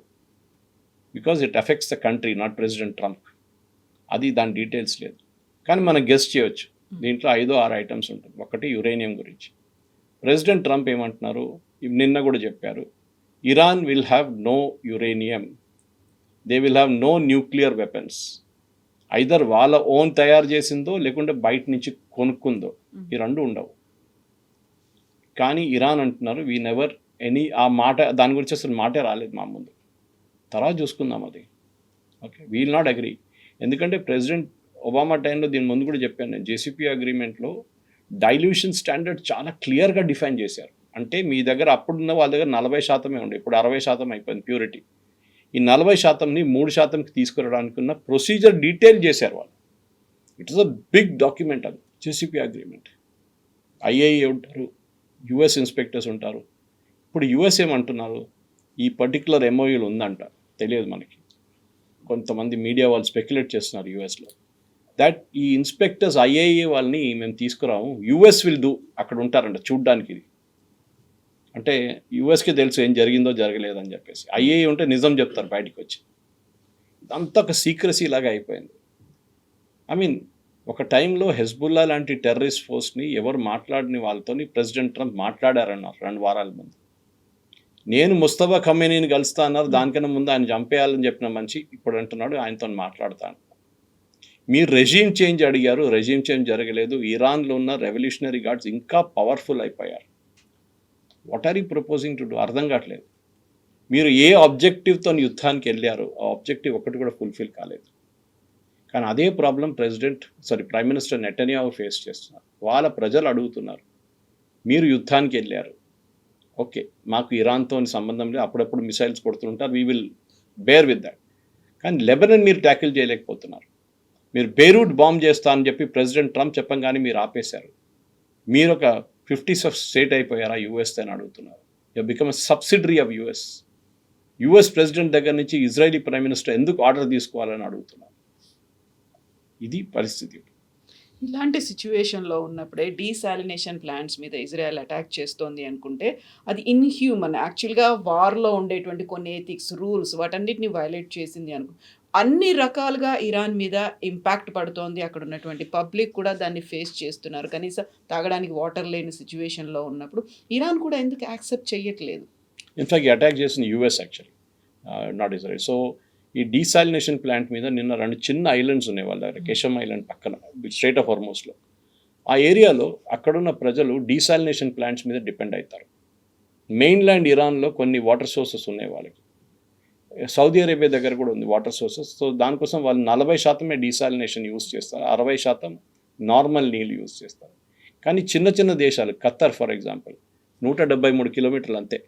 because it effects the country, not president Trump. అది దాని డీటెయిల్స్ లేదు. కానీ మనం గెస్ట్ చేయొచ్చు. దీంట్లో 5-6 ఐటమ్స్ ఉంటుంది. ఒకటి యురేనియం గురించి. ప్రెసిడెంట్ ట్రంప్ ఏమంటున్నారు, నిన్న కూడా చెప్పారు, Iran will have no uranium, they will have no nuclear weapons. Either వాళ్ళ ఓన్ తయారు చేసిందో లేకుంటే బయట నుంచి కొనుక్కుందో, ఈ రెండు ఉండవు. కానీ ఇరాన్ అంటున్నారు వీ నెవర్ ఎనీ, ఆ మాట దాని గురించి అసలు మాటే రాలేదు మా ముందు, తర్వాత చూసుకుందాం అది. Okay, we'll not agree. ఎందుకంటే ప్రెసిడెంట్ ఒబామా టైంలో దీని ముందు కూడా చెప్పాను నేను, జేసీపీ అగ్రిమెంట్లో డైల్యూషన్ స్టాండర్డ్ చాలా క్లియర్గా డిఫైన్ చేశారు. అంటే మీ దగ్గర అప్పుడున్న వాళ్ళ దగ్గర 40% ఉండే, ఇప్పుడు 60% అయిపోయింది ప్యూరిటీ. ఈ 40%ని 3%కి తీసుకురావడానికి ఉన్న ప్రొసీజర్ డీటెయిల్ చేశారు వాళ్ళు. It is a big document అది జేసీపీ అగ్రిమెంట్. ఐఏఈ ఉంటారు, యుఎస్ ఇన్స్పెక్టర్స్ ఉంటారు. ఇప్పుడు యుఎస్ ఏమంటున్నారు, ఈ పర్టికులర్ MOUలు ఉందంట, తెలియదు మనకి. కొంతమంది మీడియా వాళ్ళు స్పెక్యులేట్ చేస్తున్నారు యుఎస్లో దట్ ఈ ఇన్స్పెక్టర్స్ ఐఏఈ వాళ్ళని మేము తీసుకురాము, యుఎస్ విల్ డూ, అక్కడ ఉంటారంట చూడ్డానికి. ఇది అంటే యుఎస్కి తెలుసు ఏం జరిగిందో జరగలేదని చెప్పేసి. ఐఏఈ ఉంటే నిజం చెప్తారు బయటకు వచ్చి. ఇదంతా ఒక సీక్రసీ లాగా అయిపోయింది. ఐ మీన్ ఒక టైంలో హెజ్బుల్లా లాంటి టెర్రరిస్ట్ ఫోర్స్ని ఎవరు మాట్లాడిన వాళ్ళతోని ప్రెసిడెంట్ ట్రంప్ మాట్లాడారన్నారు 2 వారాల ముందు. నేను ముస్తఫా ఖమేనీని కలుస్తా అన్నారు, దానికన్నా ముందు ఆయన చంపేయాలని చెప్పిన మనిషి ఇప్పుడు అంటున్నాడు ఆయనతో మాట్లాడతాను. మీరు రెజీమ్ చేంజ్ అడిగారు, రెజీమ్ చేంజ్ జరగలేదు. ఇరాన్లో ఉన్న రెవల్యూషనరీ గార్డ్స్ ఇంకా పవర్ఫుల్ అయిపోయారు. What are you proposing to do? అర్థం కావట్లేదు. మీరు ఏ ఆబ్జెక్టివ్తో యుద్ధానికి వెళ్ళారు, ఆ ఆబ్జెక్టివ్ ఒకటి కూడా ఫుల్ఫిల్ కాలేదు. కానీ అదే problem prime minister Netanyahu face చేస్తున్నారు. వాళ్ళ ప్రజలు అడుగుతున్నారు, మీరు యుద్ధానికి వెళ్ళారు, ఓకే మాకు ఇరాన్తో సంబంధం లేదు, అప్పుడప్పుడు మిసైల్స్ కొడుతుంటారు, we will bear with that. కానీ లెబనన్ మీరు ట్యాకిల్ చేయలేకపోతున్నారు. మీరు బెయిరూట్ బాంబ్ చేస్తా అని చెప్పి ప్రెసిడెంట్ ట్రంప్ చెప్పంగానే మీరు ఆపేశారు. మీరు ఒక 50th స్టేట్ అయిపోయారా యుఎస్ అని అడుగుతున్నారు. You become a subsidiary of US. US president దగ్గర నుంచి ఇజ్రాయలీ ప్రైమ్ మినిస్టర్ ఎందుకు ఆర్డర్ తీసుకోవాలని అడుగుతున్నారు. ఇది పరిస్థితి. ఇలాంటి సిచ్యువేషన్‌లో ఉన్నప్పుడే డీసాలినేషన్ ప్లాంట్స్ మీద ఇజ్రాయెల్ అటాక్ చేస్తోంది అనుకుంటే, అది ఇన్‌హ్యూమన్. యాక్చువల్‌గా వార్‌లో ఉండేటువంటి కొన్ని ఎథిక్స్, రూల్స్ వాటన్నిటిని వయలేట్ చేసింది అన్ని రకాలుగా ఇరాన్ మీద ఇంపాక్ట్ పడుతోంది. అక్కడ ఉన్నటువంటి పబ్లిక్ కూడా దాన్ని ఫేస్ చేస్తున్నారు. కనీసం తాగడానికి వాటర్ లేని సిచ్యువేషన్‌లో ఉన్నప్పుడు ఇరాన్ కూడా ఎందుకు యాక్సెప్ట్ చెయ్యట్లేదు? ఇన్ఫాక్ట్ ఈ అటాక్ చేసిన US actually, not Israel. So ఈ డీసాలినేషన్ ప్లాంట్ మీద నిన్న 2 చిన్న ఐలాండ్స్ ఉన్నాయి వాళ్ళ దగ్గర, కెషమ్ ఐలాండ్ పక్కన స్ట్రైట్ ఆఫ్ హార్మోస్లో. ఆ ఏరియాలో అక్కడున్న ప్రజలు డీసాలినేషన్ ప్లాంట్స్ మీద డిపెండ్ అవుతారు. మెయిన్లాండ్ ఇరాన్లో కొన్ని వాటర్ సోర్సెస్ ఉన్నాయి వాళ్ళకి, సౌదీ అరేబియా దగ్గర కూడా ఉంది వాటర్ సోర్సెస్. సో దానికోసం వాళ్ళు 40% డీసాలినేషన్ యూస్ చేస్తారు, 60% నార్మల్ నీళ్ళు యూస్ చేస్తారు. కానీ చిన్న చిన్న దేశాలు, ఖత్తర్ ఫర్ ఎగ్జాంపుల్ 173 కిలోమీటర్లు అంతే,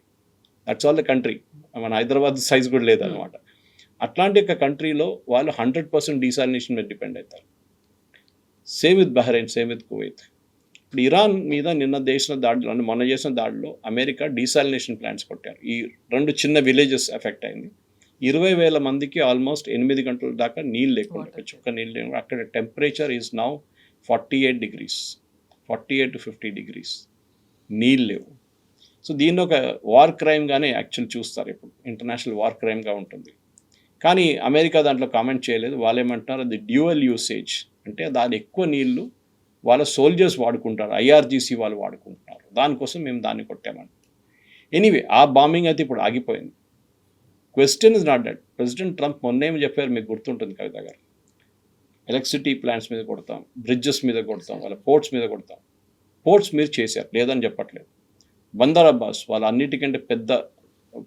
దట్స్ ఆల్ ద కంట్రీ. మన హైదరాబాద్ సైజ్ కూడా లేదనమాట. అట్లాంటి ఒక కంట్రీలో వాళ్ళు 100% డీసాలినేషన్ మీద డిపెండ్ అవుతారు. Same with Bahrain, same with Kuwait. ఇప్పుడు ఇరాన్ మీద నిన్న చేసిన దాడిలో, మొన్న చేసిన దాడిలో అమెరికా డీసాలినేషన్ ప్లాంట్స్ కొట్టారు. ఈ 2 చిన్న విలేజెస్ ఎఫెక్ట్ అయింది. 20,000 మందికి ఆల్మోస్ట్ 8 గంటల దాకా నీళ్ళు లేకుండా, చుక్క నీళ్ళు లేకుండా. అక్కడ temperature is now 48 degrees, 48 to 50 degrees. నీళ్ళు లేవు. సో దీన్ని ఒక వార్ క్రైమ్గానే యాక్చువల్ చూస్తారు, ఇప్పుడు ఇంటర్నేషనల్ వార్ క్రైమ్గా ఉంటుంది. కానీ అమెరికా దాంట్లో కామెంట్ చేయలేదు. వాళ్ళు ఏమంటున్నారు, అది డ్యూయల్ యూసేజ్, అంటే దాని ఎక్కువ నీళ్లు వాళ్ళ సోల్జర్స్ వాడుకుంటారు, ఐఆర్జీసీ వాళ్ళు వాడుకుంటున్నారు, దానికోసం మేము దాన్ని కొట్టామని. ఎనీవే ఆ బాంబింగ్ అయితే ఇప్పుడు ఆగిపోయింది. Question is not that. President Trump మొన్నేమో చెప్పారు, మీకు గుర్తుంటుంది కవిత గారు, ఎలక్ట్రిసిటీ ప్లాంట్స్ మీద కొడతాం, బ్రిడ్జెస్ మీద కొడతాం, వాళ్ళ పోర్ట్స్ మీద కొడతాం. పోర్ట్స్ మీరు చేశారు, లేదని చెప్పట్లేదు. బందర్ అబ్బాస్ వాళ్ళ అన్నిటికంటే పెద్ద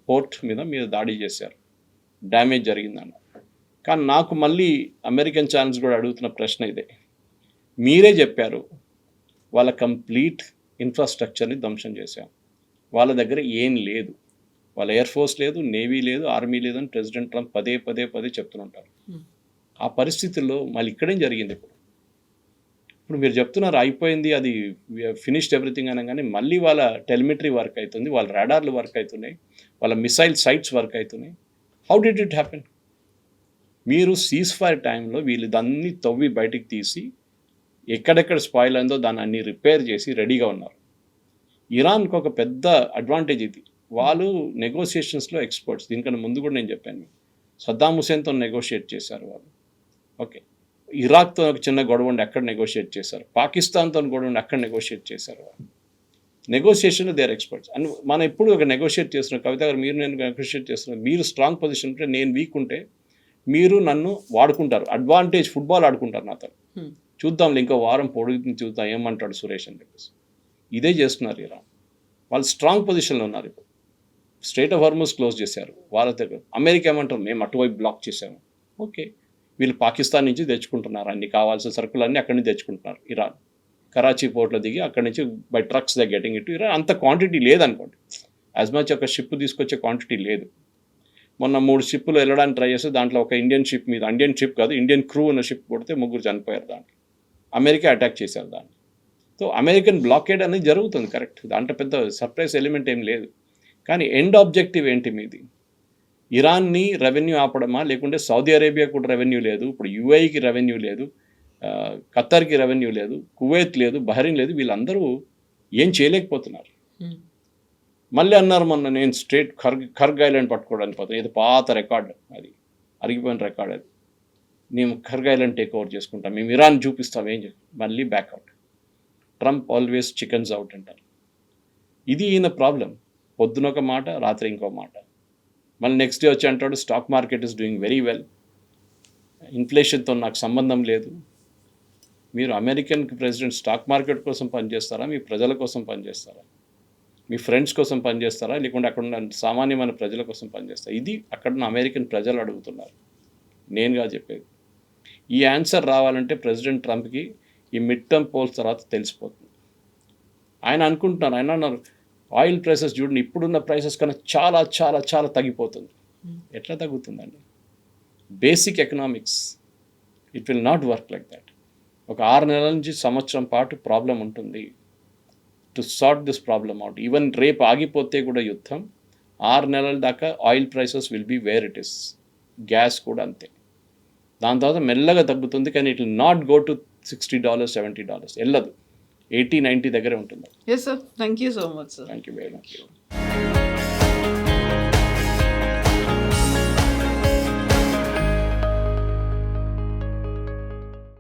పోర్ట్ మీద మీరు దాడి చేశారు, డ్యామేజ్ జరిగిందన్న. కానీ నాకు మళ్ళీ అమెరికన్ ఛానల్స్ కూడా అడుగుతున్న ప్రశ్న ఇదే. మీరే చెప్పారు వాళ్ళ కంప్లీట్ ఇన్ఫ్రాస్ట్రక్చర్ని ధ్వంసం చేశాం, వాళ్ళ దగ్గర ఏం లేదు, వాళ్ళ ఎయిర్ ఫోర్స్ లేదు, నేవీ లేదు, ఆర్మీ లేదు అని ప్రెసిడెంట్ ట్రంప్ పదే పదే పదే చెప్తుంటారు. ఆ పరిస్థితుల్లో మళ్ళీ ఇక్కడేం జరిగింది? ఇప్పుడు మీరు చెప్తున్నారు అయిపోయింది, అది ఫినిష్డ్ ఎవ్రీథింగ్ అనగానే మళ్ళీ వాళ్ళ టెలిమెట్రీ వర్క్ అవుతుంది, వాళ్ళ రాడార్లు వర్క్ అవుతున్నాయి, వాళ్ళ మిసైల్ సైట్స్ వర్క్ అవుతున్నాయి. How did it happen? మీరు సీజ్ ఫైర్ టైంలో వీళ్ళు దాన్ని తవ్వి బయటికి తీసి ఎక్కడెక్కడ స్పాయిల్ అయిందో దాన్ని అన్ని రిపేర్ చేసి రెడీగా ఉన్నారు. ఇరాన్కి ఒక పెద్ద అడ్వాంటేజ్ ఇది, వాళ్ళు నెగోసియేషన్స్లో ఎక్స్పర్ట్స్. దీనికన్నా ముందు కూడా నేను చెప్పాను, సద్దాం హుసేన్తో నెగోషియేట్ చేశారు వాళ్ళు. ఓకే, ఇరాక్తో ఒక చిన్న గొడవ ఉండి అక్కడ నెగోషియేట్ చేశారు, పాకిస్తాన్తో గొడవ ఉండి అక్కడ నెగోషియేట్ చేశారు వాళ్ళు. నెగోషియేషన్లో దే ఆర్ ఎక్స్పర్ట్స్. అండ్ మనం ఎప్పుడు ఒక నెగోషియేట్ చేస్తున్నాం, కవిత గారు మీరు నేను నెగోషియేట్ చేస్తున్నాం, మీరు స్ట్రాంగ్ పొజిషన్ ఉంటే నేను వీక్ ఉంటే మీరు నన్ను వాడుకుంటారు, అడ్వాంటేజ్ ఫుట్బాల్ ఆడుకుంటారు నాతో. చూద్దాం ఇంకో వారం పొడుగుతుంది, చూద్దాం ఏమంటాడు సురేష్ అని చెప్పేసి. ఇదే చేస్తున్నారు ఇరాన్. వాళ్ళు స్ట్రాంగ్ పొజిషన్లో ఉన్నారు. ఇప్పుడు స్ట్రైట్ ఆఫ్ హార్మోస్ క్లోజ్ చేశారు వాళ్ళ దగ్గర. అమెరికా ఏమంటారు, మేము అటువైపు బ్లాక్ చేశాము. ఓకే, వీళ్ళు పాకిస్తాన్ నుంచి తెచ్చుకుంటున్నారు, అన్ని కావాల్సిన సరుకులన్నీ అక్కడి నుంచి తెచ్చుకుంటున్నారు. ఇరాన్ కరాచీ పోర్ట్లో దిగి అక్కడి నుంచి by trucks the getting it. Iran అంత క్వాంటిటీ లేదనుకోండి, యాజ్ మచ్ ఒక షిప్ తీసుకొచ్చే క్వాంటిటీ లేదు. మొన్న 3 షిప్పులు వెళ్ళడానికి ట్రై చేస్తే దాంట్లో ఒక ఇండియన్ షిప్ మీద, ఇండియన్ షిప్ కాదు ఇండియన్ క్రూ ఉన్న షిప్ కొడితే 3 చనిపోయారు. దాంట్లో అమెరికా అటాక్ చేశారు దాన్ని. సో అమెరికన్ బ్లాకేడ్ అనేది జరుగుతుంది, కరెక్ట్, దాంట్లో పెద్ద సర్ప్రైజ్ ఎలిమెంట్ ఏం లేదు. కానీ ఎండ్ ఆబ్జెక్టివ్ ఏంటి మీది? ఇరాన్ని రెవెన్యూ ఆపడమా, లేకుంటే సౌదీ అరేబియా కూడా రెవెన్యూ లేదు, ఇప్పుడు యూఏఈకి రెవెన్యూ లేదు, ఖత్తర్కి రెవెన్యూ లేదు, కువైత్ లేదు, బహ్రెయిన్ లేదు, వీళ్ళందరూ ఏం చేయలేకపోతున్నారు. మళ్ళీ అన్నారు మొన్న నేను స్ట్రేట్ ఖర్గ్ ఐలాండ్ పట్టుకోవడానికి పోతాను, ఇది పాత రికార్డ్, అది అరిగిపోయిన రికార్డ్, అది మేము ఖర్గ్ ఐలాండ్ టేక్ ఓవర్ చేసుకుంటాం, మేము ఇరాన్ చూపిస్తాం, ఏం మళ్ళీ back out. Trump always chickens out అంటారు. ఇది ఈయన ప్రాబ్లం, పొద్దున ఒక మాట రాత్రి ఇంకో మాట. మళ్ళీ నెక్స్ట్ డే వచ్చి అంటాడు stock market is doing very well, ఇన్ఫ్లేషన్తో నాకు సంబంధం లేదు. మీరు అమెరికన్ ప్రెసిడెంట్ స్టాక్ మార్కెట్ కోసం పనిచేస్తారా, మీ ప్రజల కోసం పనిచేస్తారా, మీ ఫ్రెండ్స్ కోసం పనిచేస్తారా, లేకుంటే అక్కడ ఉన్న సామాన్యమైన ప్రజల కోసం పనిచేస్తారా? ఇది అక్కడున్న అమెరికన్ ప్రజలు అడుగుతున్నారు, నేనుగా చెప్పేది. ఈ ఆన్సర్ రావాలంటే ప్రెసిడెంట్ ట్రంప్కి ఈ మిడ్ టర్మ్ పోల్స్ తర్వాత తెలిసిపోతుంది. ఆయన అనుకుంటున్నారు, ఆయన అన్నారు ఆయిల్ ప్రైసెస్ చూడండి ఇప్పుడున్న ప్రైసెస్ కన్నా చాలా చాలా చాలా తగ్గిపోతుంది. ఎట్లా తగ్గుతుందండి? Basic economics, it will not work like that. ఒక 6 నెలల నుంచి సంవత్సరం పాటు ప్రాబ్లం ఉంటుంది to sort this problem out. Even రేపు ఆగిపోతే కూడా యుద్ధం 6 నెలల దాకా oil prices will be where it is. Gas కూడా అంతే. దాని తర్వాత మెల్లగా తగ్గుతుంది, కానీ it will not go to $60 $70 వెళ్ళదు, 80-90 దగ్గరే ఉంటుంది. Yes sir, thank you so much sir. Thank you very much.